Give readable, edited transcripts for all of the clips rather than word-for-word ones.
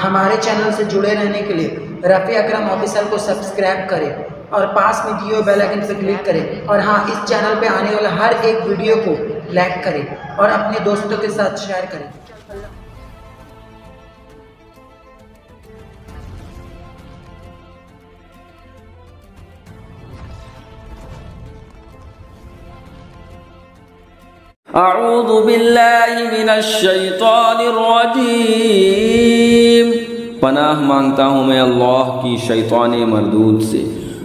ہمارے چینل سے جڑے رہنے کے لیے رفیع اکرم آفیشل کو سبسکرائب کریں اور پاس میں دیے ہوئے بیل آئکن پر کلک کریں، اور ہاں، اس چینل پہ آنے والا ہر ایک ویڈیو کو لائک کریں اور اپنے دوستوں کے ساتھ شیئر کریں۔ اعوذ باللہ من الشیطان الرجیم، پناہ مانگتا ہوں میں اللہ کی شیطان مردود سے۔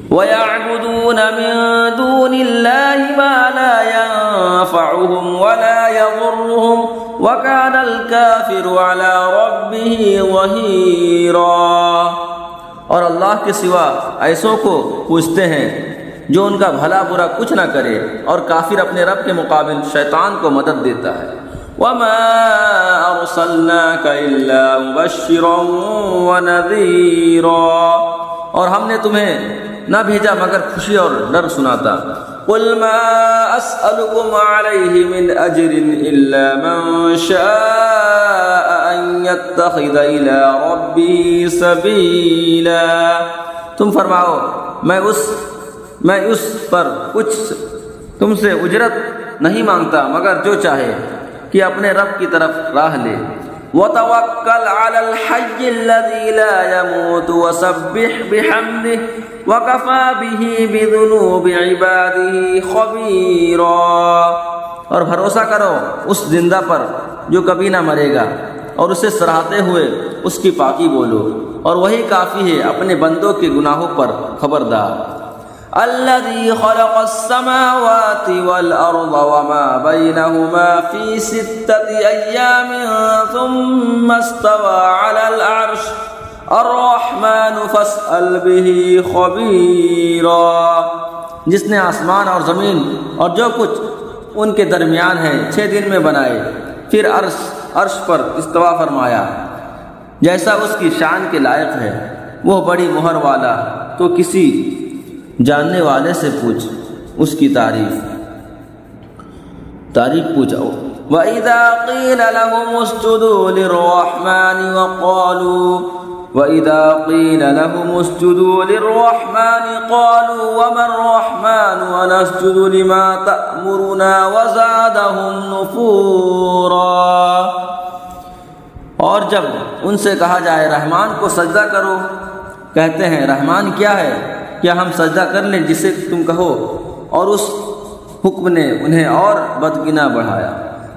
وَيَعْبُدُونَ مِن دُونِ اللَّهِ مَا لَا يَنفَعُهُمْ وَلَا يَضُرُّهُمْ وَكَانَ الْكَافِرُ عَلَى رَبِّهِ ظَهِيرًا، اور اللہ کے سوا ایسوں کو پوجتے ہیں جو ان کا بھلا برا کچھ نہ کرے، اور کافر اپنے رب کے مقابل شیطان کو مدد دیتا ہے۔ وَمَا أَرْسَلْنَاكَ إِلَّا مُبَشِّرًا وَنَذِيرًا، اور ہم نے تمہیں نہ بھیجا مگر خوشی اور ڈر سناتا۔ قُلْ مَا أَسْأَلُكُمْ عَلَيْهِ مِنْ أَجْرٍ إِلَّا مَنْ شَاءَ أَنْ يَتَّخِذَ إِلَى رَبِّهِ سَبِيلًا، تم فرماؤ میں اس پر کچھ تم سے اجرت نہیں مانگتا مگر جو چاہے کہ اپنے رب کی طرف راہ لے۔ وَتَوَكَّلْ عَلَى الْحَيِّ الَّذِي لَا يَمُوتُ وَسَبِّحْ بِحَمْدِهِ وَكَفَى بِهِ بِذُنُوبِ عِبَادِهِ خَبِيرًا، اور بھروسہ کرو اس زندہ پر جو کبھی نہ مرے گا، اور اسے سراہتے ہوئے اس کی پاکی بولو، اور وہی کافی ہے اپنے بندوں کے گناہوں پر خبردار۔ الذي خلق السماوات والأرض وما بينهما في 6 أيام ثم استوى على العرش الرحمن فاسأل به خبيرا، جس نے آسمان اور زمین اور جو کچھ ان کے درمیان ہے 6 دن میں بنائے، پھر عرش پر استوا فرمایا، جیسا اس کی شان کے لائق ہے، وہ بڑی مہر والا، تو کسی جاننے والے سے پوچھ اس کی تعریف پوچھو۔ وَإِذَا قِيلَ لَهُمُ اسْجُدُوا لِلرَّحْمَنِ قَالُوا وَمَا الرَّحْمَنُ وَنَسْجُدُ لِمَا تَأْمُرُنَا وَزَادَهُمْ نُفُورًا، اور جب ان سے کہا جائے رحمان کو سجدہ کرو، کہتے ہیں رحمان کیا ہے، کیا ہم سجدہ کر لیں جسے تم کہو، اور اس حکم نے انہیں اور بدگنا بڑھایا۔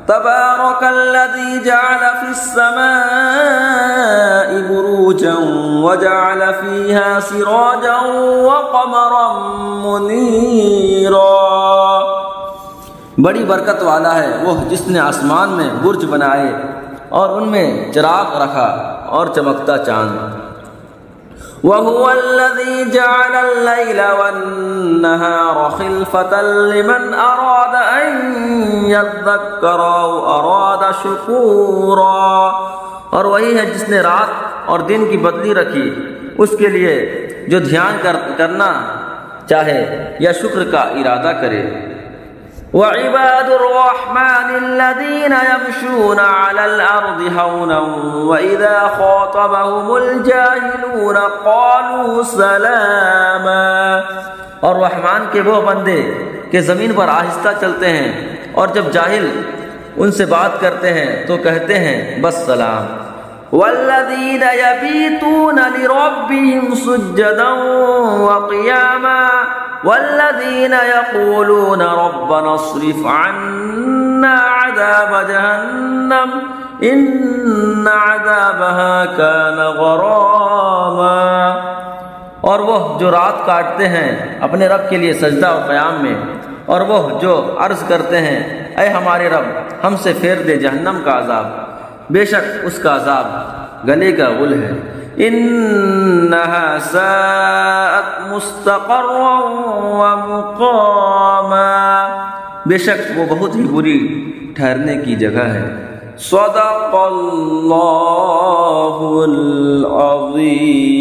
تبارک الذی جعل فی السماء بروجا وجعل فیہا سراجا وقمرا منیرا، بڑی برکت والا ہے وہ جس نے آسمان میں برج بنائے اور ان میں چراغ رکھا اور چمکتا چاند۔ وَهُوَ الَّذِي جَعَلَ اللَّيْلَ وَالنَّهَارَ خِلْفَةً لِمَنْ أَرَادَ أَنْ يَذَّكَّرَ أَوْ أَرَادَ شُكُورًا، اور وہی ہے جس نے رات اور دن کی بدلی رکھی اس کے لیے جو دھیان کرنا چاہے یا شکر کا ارادہ کرے۔ وَعِبَادُ الرَّحْمَنِ الَّذِينَ يَمْشُونَ عَلَى الْأَرْضِ هَوْنًا وَإِذَا خَاطَبَهُمُ الْجَاهِلُونَ قَالُوا سَلَامًا، اور رحمان کے وہ بندے کہ زمین پر آہستہ چلتے ہیں، اور جب جاہل ان سے بات کرتے ہیں تو کہتے ہیں بس سلام۔ وَالَّذِينَ يَبِيتُونَ لِرَبِّهِمْ سُجَّدًا وَقِيَامًا وَالَّذِينَ يَقُولُونَ رَبَّنَا اصْرِفْ عَنَّا عَذَابَ جَهَنَّمَ إِنَّ عَذَابَهَا كَانَ غَرَامًا، اور وہ جو رات کاٹتے ہیں اپنے رب کے لیے سجدہ اور قیام میں، اور وہ جو عرض کرتے ہیں اے ہمارے رب ہم سے پھیر دے جہنم کا عذاب، بے شک اس کا عذاب گلے کا غل ہے۔ انہا ساءت مستقرا ومقاما، بے شک وہ بہت ہی بری ٹھہرنے کی جگہ ہے۔ صدق اللہ العظیم۔